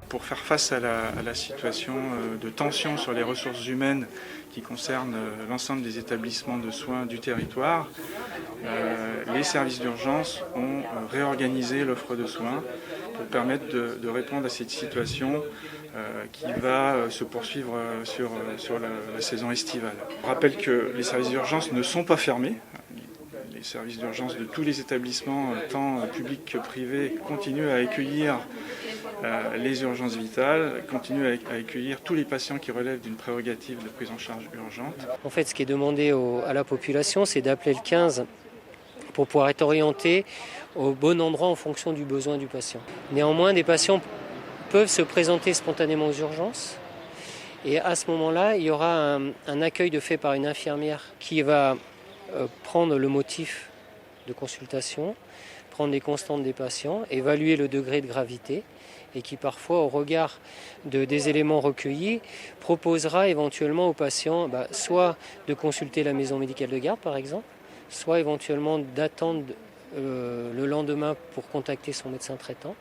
Pour faire face à la situation de tension sur les ressources humaines qui concerne l'ensemble des établissements de soins du territoire, les services d'urgence ont réorganisé l'offre de soins pour permettre de répondre à cette situation qui va se poursuivre sur la saison estivale. Je rappelle que les services d'urgence ne sont pas fermés. Les services d'urgence de tous les établissements, tant publics que privés, continuent à accueillir les urgences vitales, continuent à accueillir tous les patients qui relèvent d'une prérogative de prise en charge urgente. En fait, ce qui est demandé à la population, c'est d'appeler le 15 pour pouvoir être orienté au bon endroit en fonction du besoin du patient. Néanmoins, des patients peuvent se présenter spontanément aux urgences. Et à ce moment-là, il y aura un accueil de fait par une infirmière qui va prendre le motif de consultation, prendre les constantes des patients, évaluer le degré de gravité et qui parfois, au regard des éléments recueillis, proposera éventuellement aux patients soit de consulter la maison médicale de garde par exemple, soit éventuellement d'attendre le lendemain pour contacter son médecin traitant.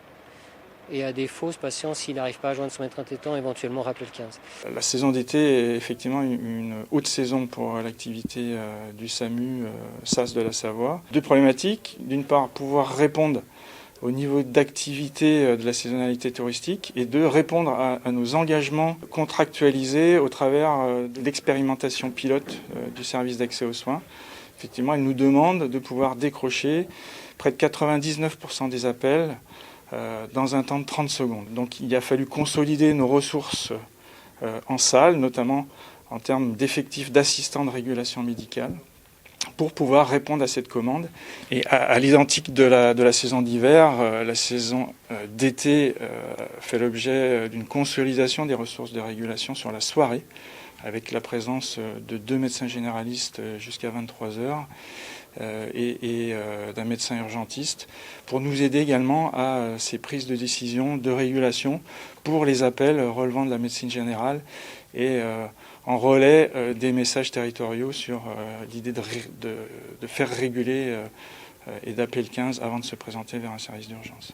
Et à défaut, ce patient, s'il n'arrive pas à joindre son médecin traitant, éventuellement rappeler le 15. La saison d'été est effectivement une haute saison pour l'activité du SAMU SAS de la Savoie. Deux problématiques. D'une part, pouvoir répondre au niveau d'activité de la saisonnalité touristique et de répondre à nos engagements contractualisés au travers de l'expérimentation pilote du service d'accès aux soins. Effectivement, elle nous demande de pouvoir décrocher près de 99% des appels dans un temps de 30 secondes. Donc il a fallu consolider nos ressources en salle, notamment en termes d'effectifs d'assistants de régulation médicale, pour pouvoir répondre à cette commande. Et à l'identique de la saison d'hiver, la saison d'été fait l'objet d'une consolidation des ressources de régulation sur la soirée, avec la présence de 2 médecins généralistes jusqu'à 23h et d'un médecin urgentiste, pour nous aider également à ces prises de décision de régulation pour les appels relevant de la médecine générale et en relais des messages territoriaux sur l'idée de faire réguler et d'appeler le 15 avant de se présenter vers un service d'urgence.